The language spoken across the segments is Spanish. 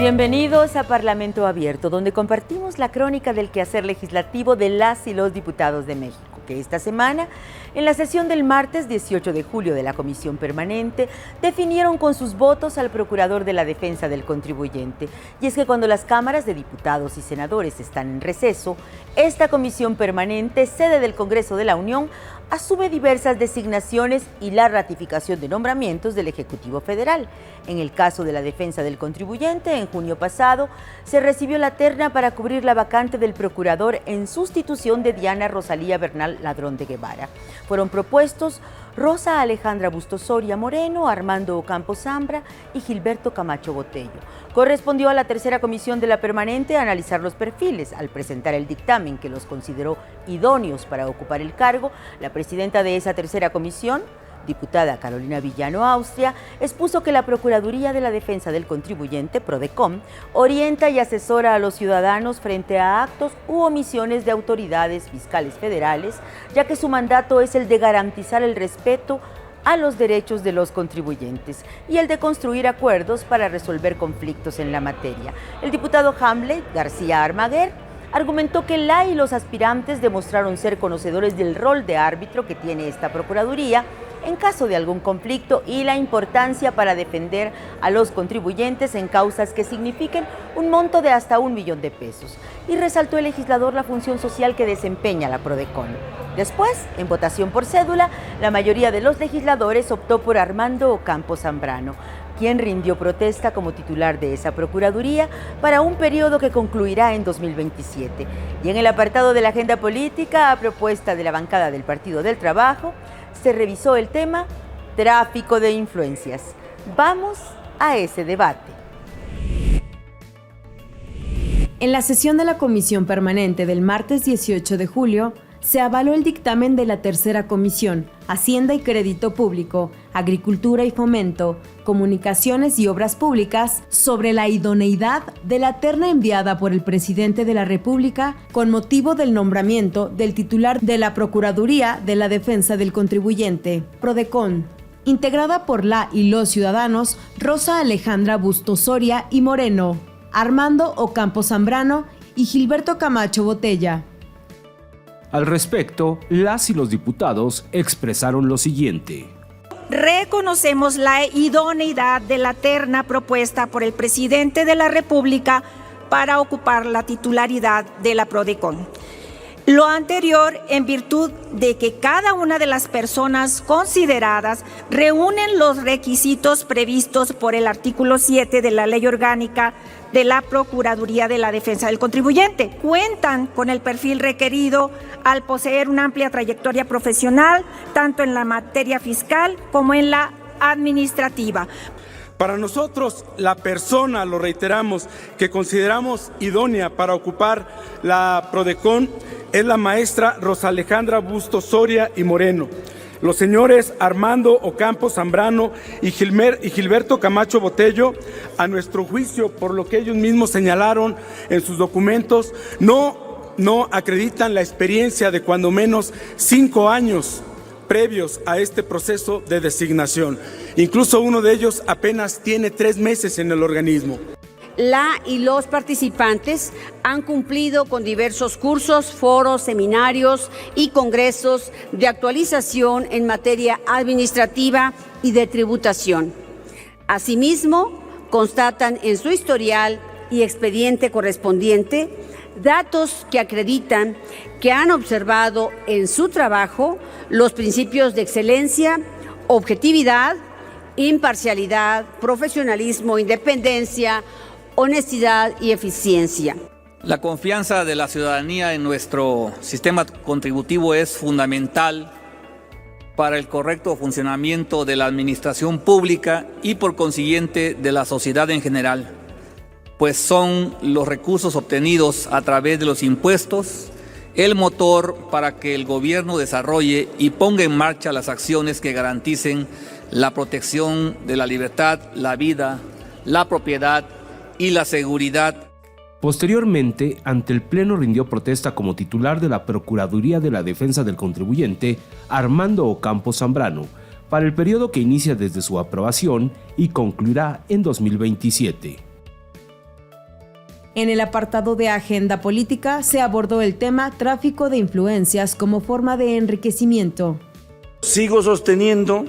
Bienvenidos a Parlamento Abierto, donde compartimos la crónica del quehacer legislativo de las y los diputados de México, que esta semana, en la sesión del martes 18 de julio de la Comisión Permanente, definieron con sus votos al Procurador de la Defensa del Contribuyente. Y es que cuando las cámaras de diputados y senadores están en receso, esta Comisión Permanente, sede del Congreso de la Unión, asume diversas designaciones y la ratificación de nombramientos del Ejecutivo Federal. En el caso de la defensa del contribuyente, en junio pasado, se recibió la terna para cubrir la vacante del procurador en sustitución de Diana Rosalía Bernal Ladrón de Guevara. Fueron propuestos Rosa Alejandra Bustos Soria Moreno, Armando Ocampo Zambra y Gilberto Camacho Botello. Correspondió a la tercera comisión de la permanente analizar los perfiles. Al presentar el dictamen que los consideró idóneos para ocupar el cargo, la presidenta de esa tercera comisión, diputada Carolina Villano Austria, expuso que la Procuraduría de la Defensa del Contribuyente, PRODECON, orienta y asesora a los ciudadanos frente a actos u omisiones de autoridades fiscales federales, ya que su mandato es el de garantizar el respeto a los derechos de los contribuyentes y el de construir acuerdos para resolver conflictos en la materia. El diputado Hamlet García Armaguer argumentó que la y los aspirantes demostraron ser conocedores del rol de árbitro que tiene esta Procuraduría en caso de algún conflicto y la importancia para defender a los contribuyentes en causas que signifiquen un monto de hasta $1 millón. Y resaltó el legislador la función social que desempeña la PRODECON. Después, en votación por cédula, la mayoría de los legisladores optó por Armando Ocampo Zambrano, quien rindió protesta como titular de esa Procuraduría para un periodo que concluirá en 2027. Y en el apartado de la agenda política, a propuesta de la bancada del Partido del Trabajo, se revisó el tema tráfico de influencias. Vamos a ese debate. En la sesión de la Comisión Permanente del martes 18 de julio, se avaló el dictamen de la tercera comisión, Hacienda y Crédito Público, Agricultura y Fomento, Comunicaciones y Obras Públicas, sobre la idoneidad de la terna enviada por el presidente de la República con motivo del nombramiento del titular de la Procuraduría de la Defensa del Contribuyente, PRODECON, integrada por la y los ciudadanos Rosa Alejandra Bustos Soria y Moreno, Armando Ocampo Zambrano y Gilberto Camacho Botella. Al respecto, las y los diputados expresaron lo siguiente. Reconocemos la idoneidad de la terna propuesta por el presidente de la República para ocupar la titularidad de la PRODECON. Lo anterior en virtud de que cada una de las personas consideradas reúnen los requisitos previstos por el artículo 7 de la Ley Orgánica de la Procuraduría de la Defensa del Contribuyente. Cuentan con el perfil requerido al poseer una amplia trayectoria profesional, tanto en la materia fiscal como en la administrativa. Para nosotros, la persona, lo reiteramos, que consideramos idónea para ocupar la PRODECON es la maestra Rosa Alejandra Bustos Soria y Moreno. Los señores Armando Ocampo Zambrano y Gilberto Camacho Botello, a nuestro juicio, por lo que ellos mismos señalaron en sus documentos, no acreditan la experiencia de cuando menos 5 años previos a este proceso de designación. Incluso uno de ellos apenas tiene 3 meses en el organismo. La y los participantes han cumplido con diversos cursos, foros, seminarios y congresos de actualización en materia administrativa y de tributación. Asimismo, constatan en su historial y expediente correspondiente datos que acreditan que han observado en su trabajo los principios de excelencia, objetividad, imparcialidad, profesionalismo, independencia, honestidad y eficiencia. La confianza de la ciudadanía en nuestro sistema contributivo es fundamental para el correcto funcionamiento de la administración pública y por consiguiente de la sociedad en general, pues son los recursos obtenidos a través de los impuestos el motor para que el gobierno desarrolle y ponga en marcha las acciones que garanticen la protección de la libertad, la vida, la propiedad y la seguridad. Posteriormente, ante el Pleno rindió protesta como titular de la Procuraduría de la Defensa del Contribuyente, Armando Ocampo Zambrano, para el periodo que inicia desde su aprobación y concluirá en 2027. En el apartado de agenda política se abordó el tema tráfico de influencias como forma de enriquecimiento. Sigo sosteniendo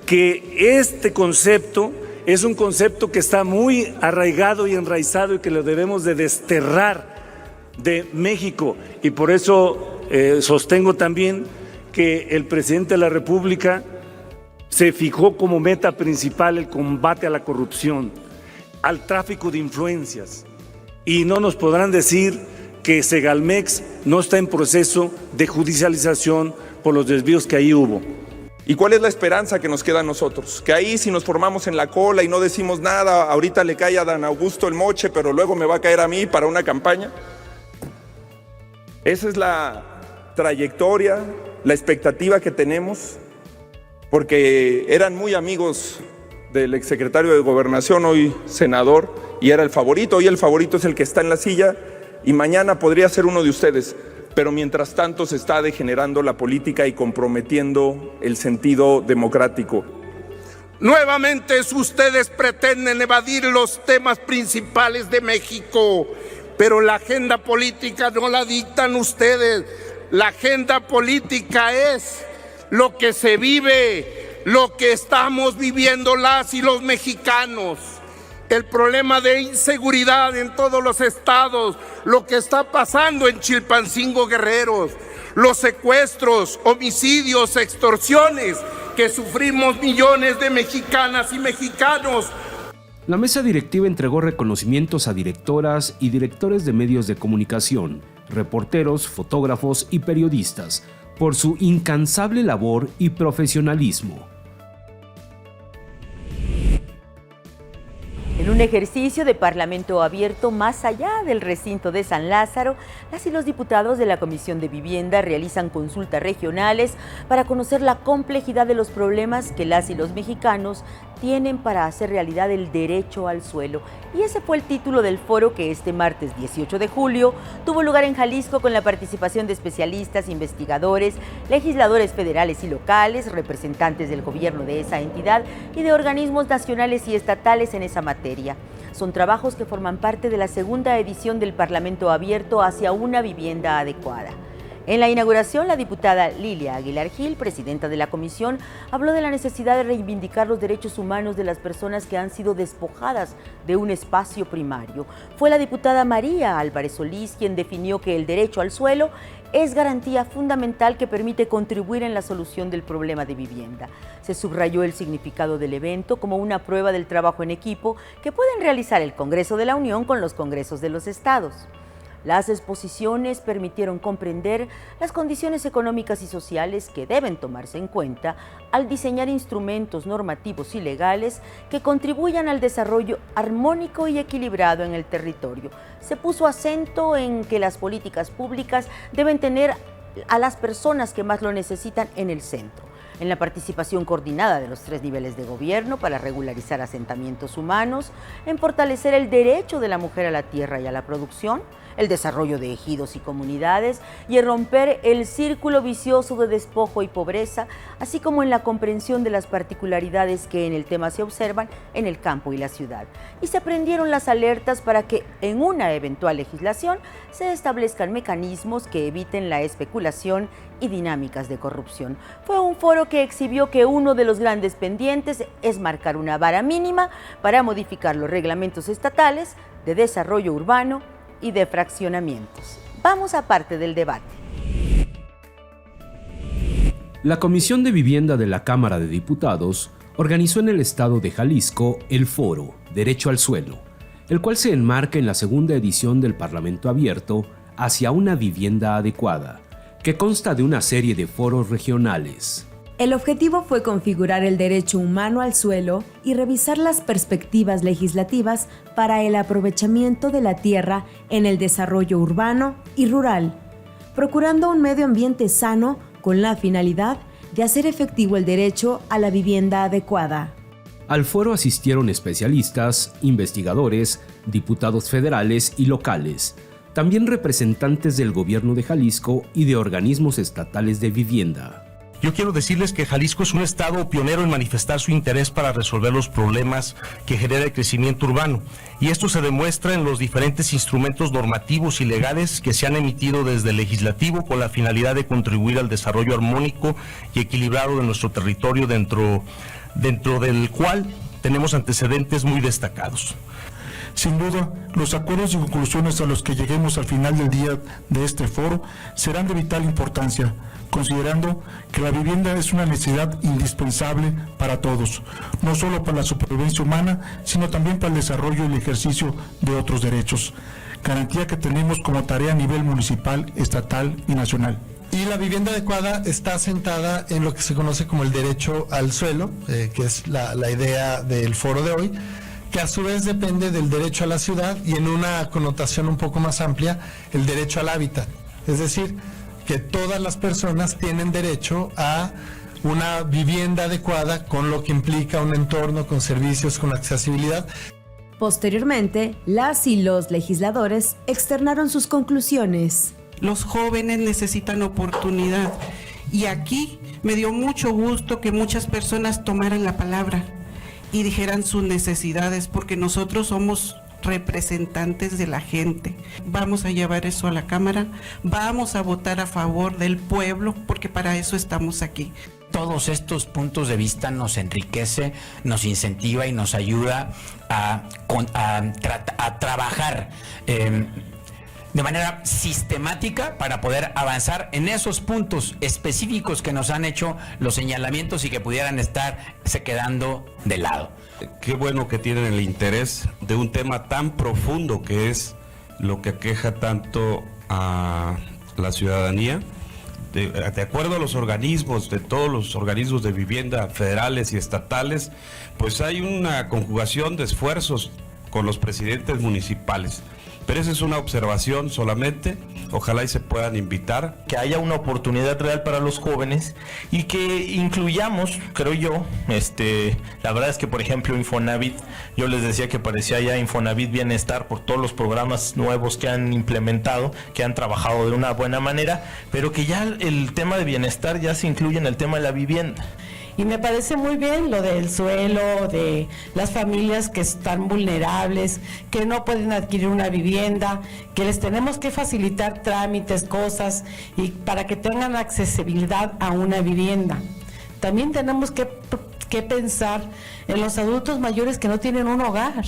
que este concepto es un concepto que está muy arraigado y enraizado y que lo debemos de desterrar de México. Y por eso sostengo también que el presidente de la República se fijó como meta principal el combate a la corrupción, al tráfico de influencias. Y no nos podrán decir que Segalmex no está en proceso de judicialización por los desvíos que ahí hubo. ¿Y cuál es la esperanza que nos queda a nosotros? Que ahí si nos formamos en la cola y no decimos nada, ahorita le cae a Dan Augusto el moche, pero luego me va a caer a mí para una campaña. Esa es la trayectoria, la expectativa que tenemos, porque eran muy amigos del exsecretario de Gobernación, hoy senador, y era el favorito. Hoy el favorito es el que está en la silla y mañana podría ser uno de ustedes. Pero mientras tanto se está degenerando la política y comprometiendo el sentido democrático. Nuevamente ustedes pretenden evadir los temas principales de México, pero la agenda política no la dictan ustedes. La agenda política es lo que se vive, lo que estamos viviendo las y los mexicanos. El problema de inseguridad en todos los estados, lo que está pasando en Chilpancingo, Guerrero, los secuestros, homicidios, extorsiones que sufrimos millones de mexicanas y mexicanos. La mesa directiva entregó reconocimientos a directoras y directores de medios de comunicación, reporteros, fotógrafos y periodistas por su incansable labor y profesionalismo. En un ejercicio de parlamento abierto más allá del recinto de San Lázaro, las y los diputados de la Comisión de Vivienda realizan consultas regionales para conocer la complejidad de los problemas que las y los mexicanos tienen para hacer realidad el derecho al suelo. Y ese fue el título del foro que este martes 18 de julio tuvo lugar en Jalisco con la participación de especialistas, investigadores, legisladores federales y locales, representantes del gobierno de esa entidad y de organismos nacionales y estatales en esa materia. Son trabajos que forman parte de la segunda edición del Parlamento Abierto hacia una vivienda adecuada. En la inauguración, la diputada Lilia Aguilar Gil, presidenta de la comisión, habló de la necesidad de reivindicar los derechos humanos de las personas que han sido despojadas de un espacio primario. Fue la diputada María Álvarez Solís quien definió que el derecho al suelo es garantía fundamental que permite contribuir en la solución del problema de vivienda. Se subrayó el significado del evento como una prueba del trabajo en equipo que pueden realizar el Congreso de la Unión con los Congresos de los Estados. Las exposiciones permitieron comprender las condiciones económicas y sociales que deben tomarse en cuenta al diseñar instrumentos normativos y legales que contribuyan al desarrollo armónico y equilibrado en el territorio. Se puso acento en que las políticas públicas deben tener a las personas que más lo necesitan en el centro. En la participación coordinada de los 3 niveles de gobierno para regularizar asentamientos humanos, en fortalecer el derecho de la mujer a la tierra y a la producción, el desarrollo de ejidos y comunidades y en romper el círculo vicioso de despojo y pobreza, así como en la comprensión de las particularidades que en el tema se observan en el campo y la ciudad. Y se prendieron las alertas para que en una eventual legislación se establezcan mecanismos que eviten la especulación y dinámicas de corrupción. Fue un foro que exhibió que uno de los grandes pendientes es marcar una vara mínima para modificar los reglamentos estatales de desarrollo urbano y de fraccionamientos. Vamos a parte del debate. La Comisión de Vivienda de la Cámara de Diputados organizó en el estado de Jalisco el foro Derecho al Suelo, el cual se enmarca en la segunda edición del Parlamento Abierto hacia una vivienda adecuada, que consta de una serie de foros regionales. El objetivo fue configurar el derecho humano al suelo y revisar las perspectivas legislativas para el aprovechamiento de la tierra en el desarrollo urbano y rural, procurando un medio ambiente sano con la finalidad de hacer efectivo el derecho a la vivienda adecuada. Al foro asistieron especialistas, investigadores, diputados federales y locales, también representantes del gobierno de Jalisco y de organismos estatales de vivienda. Yo quiero decirles que Jalisco es un estado pionero en manifestar su interés para resolver los problemas que genera el crecimiento urbano, y esto se demuestra en los diferentes instrumentos normativos y legales que se han emitido desde el legislativo con la finalidad de contribuir al desarrollo armónico y equilibrado de nuestro territorio, dentro del cual tenemos antecedentes muy destacados. Sin duda, los acuerdos y conclusiones a los que lleguemos al final del día de este foro serán de vital importancia, considerando que la vivienda es una necesidad indispensable para todos, no solo para la supervivencia humana, sino también para el desarrollo y el ejercicio de otros derechos, garantía que tenemos como tarea a nivel municipal, estatal y nacional. Y la vivienda adecuada está asentada en lo que se conoce como el derecho al suelo, que es la idea del foro de hoy, que a su vez depende del derecho a la ciudad y en una connotación un poco más amplia, el derecho al hábitat. Es decir, que todas las personas tienen derecho a una vivienda adecuada con lo que implica un entorno, con servicios, con accesibilidad. Posteriormente, las y los legisladores externaron sus conclusiones. Los jóvenes necesitan oportunidad y aquí me dio mucho gusto que muchas personas tomaran la palabra y dijeran sus necesidades, porque nosotros somos representantes de la gente. Vamos a llevar eso a la Cámara, vamos a votar a favor del pueblo, porque para eso estamos aquí. Todos estos puntos de vista nos enriquece, nos incentiva y nos ayuda a trabajar de manera sistemática para poder avanzar en esos puntos específicos que nos han hecho los señalamientos y que pudieran estarse quedando de lado. Qué bueno que tienen el interés de un tema tan profundo que es lo que aqueja tanto a la ciudadanía. De acuerdo a los organismos, de todos los organismos de vivienda federales y estatales, pues hay una conjugación de esfuerzos con los presidentes municipales. Pero esa es una observación solamente, ojalá y se puedan invitar. Que haya una oportunidad real para los jóvenes y que incluyamos, creo yo, la verdad es que por ejemplo Infonavit, yo les decía que parecía ya Infonavit Bienestar por todos los programas nuevos que han implementado, que han trabajado de una buena manera, pero que ya el tema de bienestar ya se incluye en el tema de la vivienda. Y me parece muy bien lo del suelo, de las familias que están vulnerables, que no pueden adquirir una vivienda, que les tenemos que facilitar trámites, cosas, y para que tengan accesibilidad a una vivienda. También tenemos que pensar en los adultos mayores que no tienen un hogar.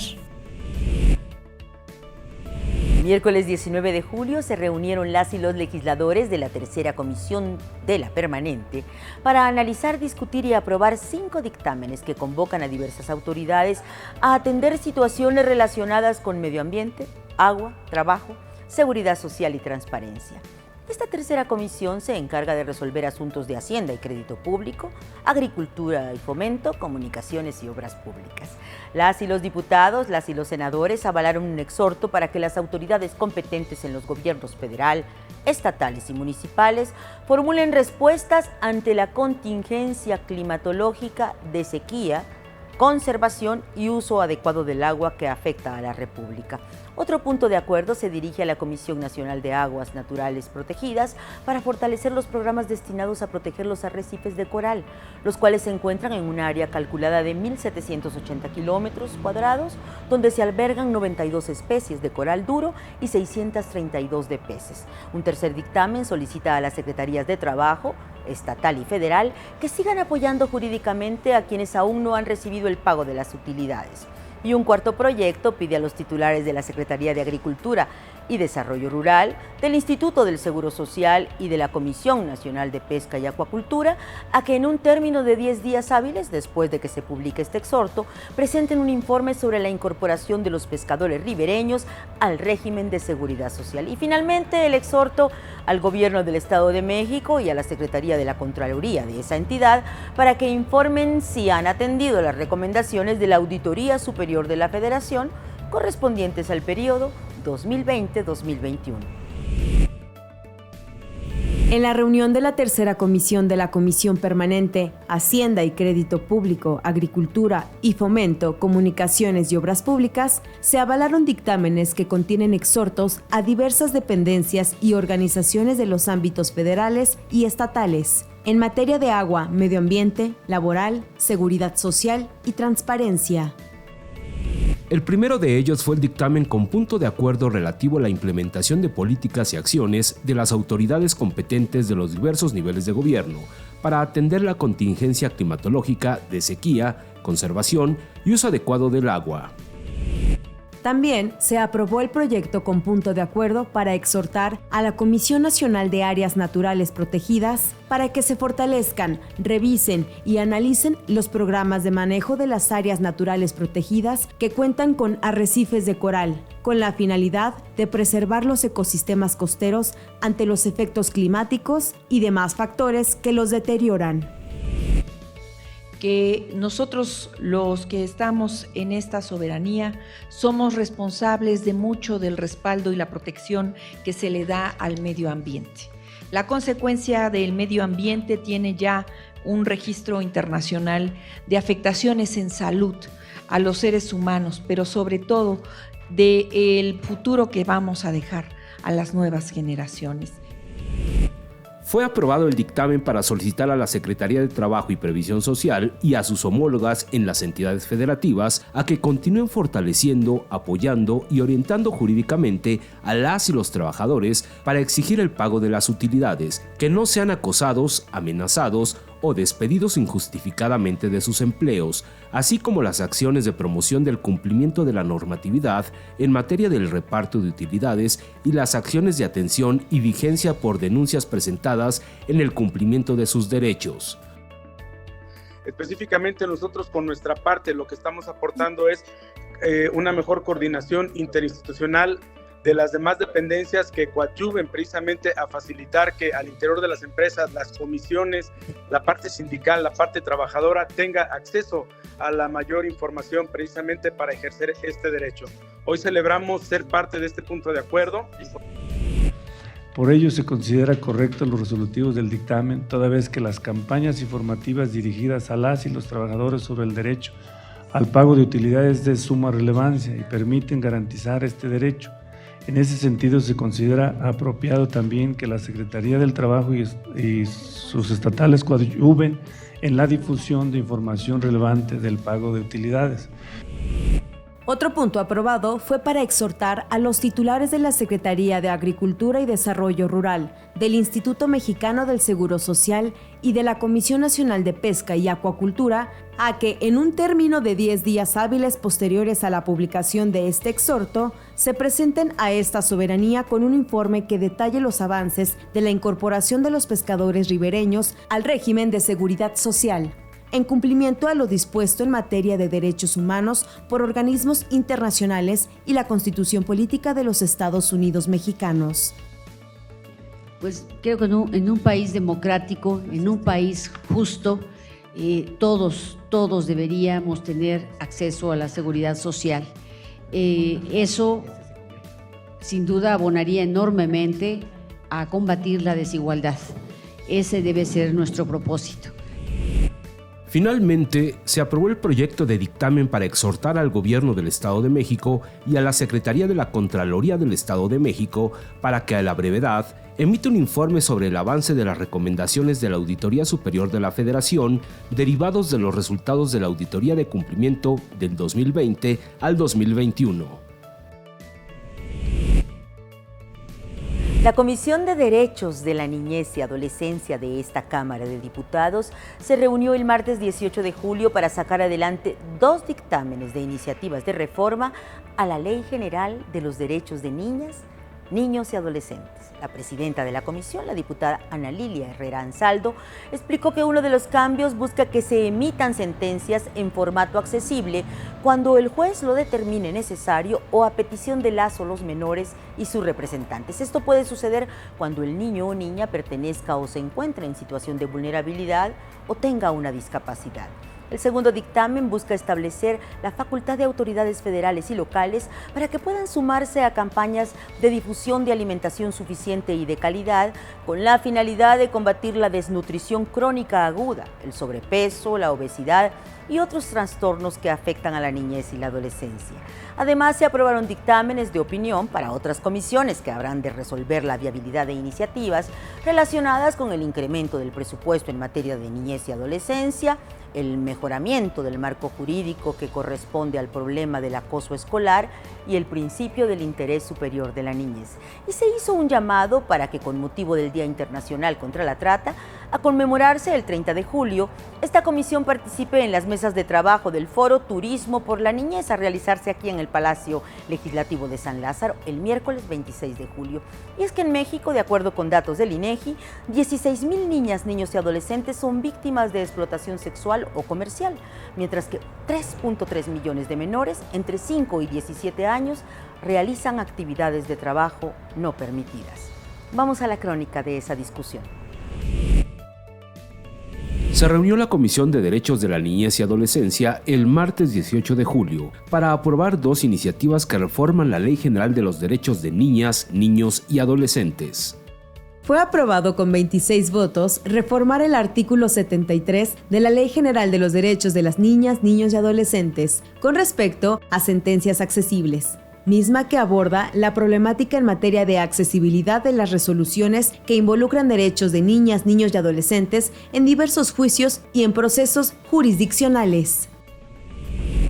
Miércoles 19 de julio se reunieron las y los legisladores de la tercera comisión de la permanente para analizar, discutir y aprobar 5 dictámenes que convocan a diversas autoridades a atender situaciones relacionadas con medio ambiente, agua, trabajo, seguridad social y transparencia. Esta tercera comisión se encarga de resolver asuntos de Hacienda y Crédito Público, Agricultura y Fomento, Comunicaciones y Obras Públicas. Las y los diputados, las y los senadores avalaron un exhorto para que las autoridades competentes en los gobiernos federal, estatales y municipales formulen respuestas ante la contingencia climatológica de sequía, conservación y uso adecuado del agua que afecta a la República. Otro punto de acuerdo se dirige a la Comisión Nacional de Aguas Naturales Protegidas para fortalecer los programas destinados a proteger los arrecifes de coral, los cuales se encuentran en un área calculada de 1.780 kilómetros cuadrados, donde se albergan 92 especies de coral duro y 632 de peces. Un tercer dictamen solicita a las Secretarías de Trabajo, estatal y federal, que sigan apoyando jurídicamente a quienes aún no han recibido el pago de las utilidades. Y un cuarto proyecto pide a los titulares de la Secretaría de Agricultura y Desarrollo Rural, del Instituto del Seguro Social y de la Comisión Nacional de Pesca y Acuacultura a que en un término de 10 días hábiles después de que se publique este exhorto, presenten un informe sobre la incorporación de los pescadores ribereños al régimen de seguridad social. Y finalmente el exhorto al Gobierno del Estado de México y a la Secretaría de la Contraloría de esa entidad para que informen si han atendido las recomendaciones de la Auditoría Superior de la Federación correspondientes al periodo 2020-2021. En la reunión de la tercera comisión de la Comisión Permanente, Hacienda y Crédito Público, Agricultura y Fomento, Comunicaciones y Obras Públicas, se avalaron dictámenes que contienen exhortos a diversas dependencias y organizaciones de los ámbitos federales y estatales. en materia de agua, medio ambiente, laboral, seguridad social y transparencia. El primero de ellos fue el dictamen con punto de acuerdo relativo a la implementación de políticas y acciones de las autoridades competentes de los diversos niveles de gobierno para atender la contingencia climatológica de sequía, conservación y uso adecuado del agua. También se aprobó el proyecto con punto de acuerdo para exhortar a la Comisión Nacional de Áreas Naturales Protegidas para que se fortalezcan, revisen y analicen los programas de manejo de las áreas naturales protegidas que cuentan con arrecifes de coral, con la finalidad de preservar los ecosistemas costeros ante los efectos climáticos y demás factores que los deterioran. Que nosotros, los que estamos en esta soberanía, somos responsables de mucho del respaldo y la protección que se le da al medio ambiente. La consecuencia del medio ambiente tiene ya un registro internacional de afectaciones en salud a los seres humanos, pero sobre todo del futuro que vamos a dejar a las nuevas generaciones. Fue aprobado el dictamen para solicitar a la Secretaría de Trabajo y Previsión Social y a sus homólogas en las entidades federativas a que continúen fortaleciendo, apoyando y orientando jurídicamente a las y los trabajadores para exigir el pago de las utilidades, que no sean acosados, amenazados o despedidos injustificadamente de sus empleos, así como las acciones de promoción del cumplimiento de la normatividad en materia del reparto de utilidades y las acciones de atención y vigencia por denuncias presentadas en el cumplimiento de sus derechos. Específicamente nosotros con nuestra parte lo que estamos aportando es una mejor coordinación interinstitucional de las demás dependencias que coadyuven precisamente a facilitar que al interior de las empresas, las comisiones, la parte sindical, la parte trabajadora tenga acceso a la mayor información precisamente para ejercer este derecho. Hoy celebramos ser parte de este punto de acuerdo. Por ello se considera correcto los resolutivos del dictamen, toda vez que las campañas informativas dirigidas a las y los trabajadores sobre el derecho al pago de utilidades es de suma relevancia y permiten garantizar este derecho. En ese sentido, se considera apropiado también que la Secretaría del Trabajo y sus estatales coadyuven en la difusión de información relevante del pago de utilidades. Otro punto aprobado fue para exhortar a los titulares de la Secretaría de Agricultura y Desarrollo Rural, del Instituto Mexicano del Seguro Social y de la Comisión Nacional de Pesca y Acuacultura a que, en un término de 10 días hábiles posteriores a la publicación de este exhorto, se presenten a esta soberanía con un informe que detalle los avances de la incorporación de los pescadores ribereños al régimen de seguridad social, en cumplimiento a lo dispuesto en materia de derechos humanos por organismos internacionales y la Constitución Política de los Estados Unidos Mexicanos. Pues creo que en un país democrático, en un país justo, todos deberíamos tener acceso a la seguridad social. Eso sin duda abonaría enormemente a combatir la desigualdad. Ese debe ser nuestro propósito. Finalmente, se aprobó el proyecto de dictamen para exhortar al Gobierno del Estado de México y a la Secretaría de la Contraloría del Estado de México para que a la brevedad emita un informe sobre el avance de las recomendaciones de la Auditoría Superior de la Federación derivados de los resultados de la Auditoría de Cumplimiento del 2020 al 2021. La Comisión de Derechos de la Niñez y Adolescencia de esta Cámara de Diputados se reunió el martes 18 de julio para sacar adelante 2 dictámenes de iniciativas de reforma a la Ley General de los Derechos de Niñas, Niños y Adolescentes. La presidenta de la comisión, la diputada Ana Lilia Herrera Ansaldo, explicó que uno de los cambios busca que se emitan sentencias en formato accesible cuando el juez lo determine necesario o a petición de las o los menores y sus representantes. Esto puede suceder cuando el niño o niña pertenezca o se encuentre en situación de vulnerabilidad o tenga una discapacidad. El segundo dictamen busca establecer la facultad de autoridades federales y locales para que puedan sumarse a campañas de difusión de alimentación suficiente y de calidad con la finalidad de combatir la desnutrición crónica aguda, el sobrepeso, la obesidad y otros trastornos que afectan a la niñez y la adolescencia. Además, se aprobaron dictámenes de opinión para otras comisiones que habrán de resolver la viabilidad de iniciativas relacionadas con el incremento del presupuesto en materia de niñez y adolescencia, el mejoramiento del marco jurídico que corresponde al problema del acoso escolar y el principio del interés superior de la niñez. Y se hizo un llamado para que, con motivo del Día Internacional contra la Trata, a conmemorarse el 30 de julio, esta comisión participe en las mesas de trabajo del Foro Turismo por la Niñez a realizarse aquí en el Palacio Legislativo de San Lázaro el miércoles 26 de julio. Y es que en México, de acuerdo con datos del INEGI, 16,000 niñas, niños y adolescentes son víctimas de explotación sexual o comercial, mientras que 3.3 millones de menores entre 5 y 17 años realizan actividades de trabajo no permitidas. Vamos a la crónica de esa discusión. Se reunió la Comisión de Derechos de la Niñez y Adolescencia el martes 18 de julio para aprobar dos iniciativas que reforman la Ley General de los Derechos de Niñas, Niños y Adolescentes. Fue aprobado con 26 votos reformar el artículo 73 de la Ley General de los Derechos de las Niñas, Niños y Adolescentes con respecto a sentencias accesibles, misma que aborda la problemática en materia de accesibilidad de las resoluciones que involucran derechos de niñas, niños y adolescentes en diversos juicios y en procesos jurisdiccionales.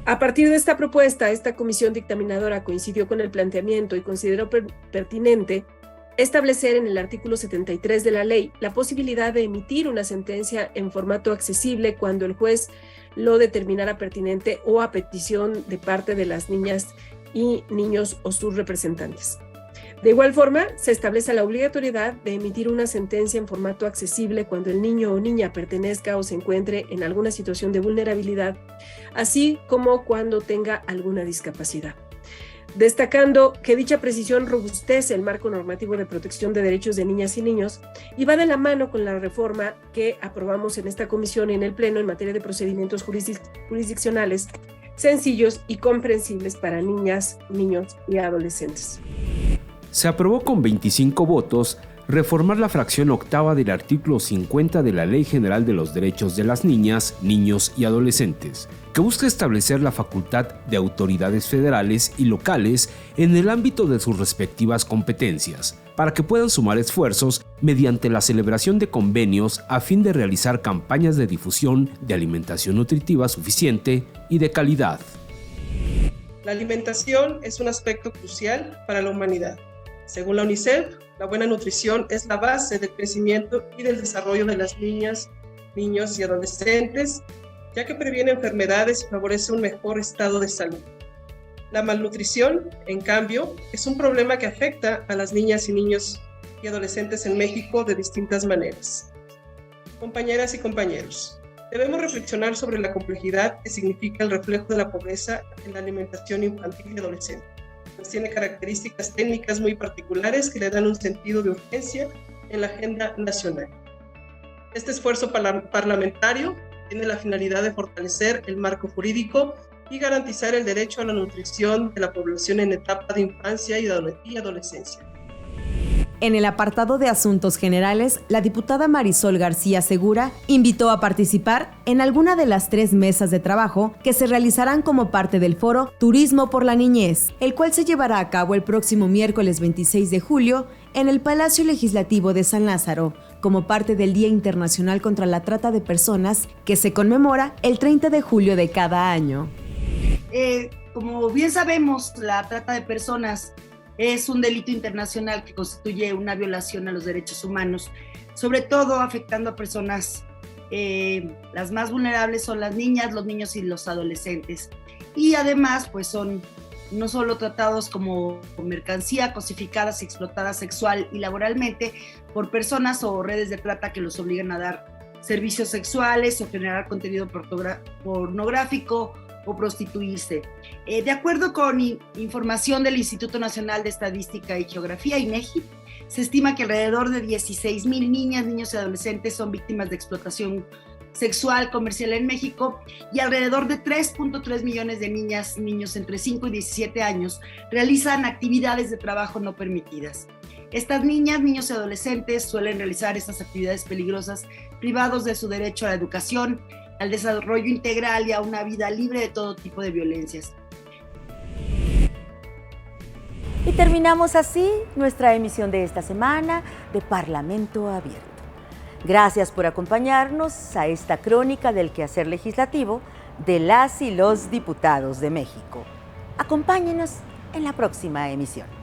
A partir de esta propuesta, esta comisión dictaminadora coincidió con el planteamiento y consideró pertinente establecer en el artículo 73 de la ley la posibilidad de emitir una sentencia en formato accesible cuando el juez lo determinara pertinente o a petición de parte de las niñas y niños o sus representantes. De igual forma, se establece la obligatoriedad de emitir una sentencia en formato accesible cuando el niño o niña pertenezca o se encuentre en alguna situación de vulnerabilidad, así como cuando tenga alguna discapacidad. Destacando que dicha precisión robustece el marco normativo de protección de derechos de niñas y niños y va de la mano con la reforma que aprobamos en esta comisión y en el Pleno en materia de procedimientos jurisdiccionales sencillos y comprensibles para niñas, niños y adolescentes. Se aprobó con 25 votos reformar la fracción octava del artículo 50 de la Ley General de los Derechos de las Niñas, Niños y Adolescentes, que busca establecer la facultad de autoridades federales y locales en el ámbito de sus respectivas competencias, para que puedan sumar esfuerzos mediante la celebración de convenios a fin de realizar campañas de difusión de alimentación nutritiva suficiente y de calidad. La alimentación es un aspecto crucial para la humanidad. Según la UNICEF, la buena nutrición es la base del crecimiento y del desarrollo de las niñas, niños y adolescentes, ya que previene enfermedades y favorece un mejor estado de salud. La malnutrición, en cambio, es un problema que afecta a las niñas y niños y adolescentes en México de distintas maneras. Compañeras y compañeros, debemos reflexionar sobre la complejidad que significa el reflejo de la pobreza en la alimentación infantil y adolescente. Pues tiene características técnicas muy particulares que le dan un sentido de urgencia en la agenda nacional. Este esfuerzo parlamentario tiene la finalidad de fortalecer el marco jurídico y garantizar el derecho a la nutrición de la población en etapa de infancia y adolescencia. En el apartado de Asuntos Generales, la diputada Marisol García Segura invitó a participar en alguna de las 3 mesas de trabajo que se realizarán como parte del Foro Turismo por la Niñez, el cual se llevará a cabo el próximo miércoles 26 de julio en el Palacio Legislativo de San Lázaro, como parte del Día Internacional contra la Trata de Personas, que se conmemora el 30 de julio de cada año. Como bien sabemos, la trata de personas es un delito internacional que constituye una violación a los derechos humanos, sobre todo afectando a personas, las más vulnerables son las niñas, los niños y los adolescentes. Y además, pues son no solo tratados como mercancía, cosificadas y explotadas sexual y laboralmente por personas o redes de trata que los obligan a dar servicios sexuales o generar contenido pornográfico o prostituirse. De acuerdo con información del Instituto Nacional de Estadística y Geografía, INEGI, se estima que alrededor de 16,000 niñas, niños y adolescentes son víctimas de explotación sexual comercial en México y alrededor de 3.3 millones de niñas, niños entre 5 y 17 años realizan actividades de trabajo no permitidas. Estas niñas, niños y adolescentes suelen realizar estas actividades peligrosas privados de su derecho a la educación, al desarrollo integral y a una vida libre de todo tipo de violencias. Y terminamos así nuestra emisión de esta semana de Parlamento Abierto. Gracias por acompañarnos a esta crónica del quehacer legislativo de las y los diputados de México. Acompáñenos en la próxima emisión.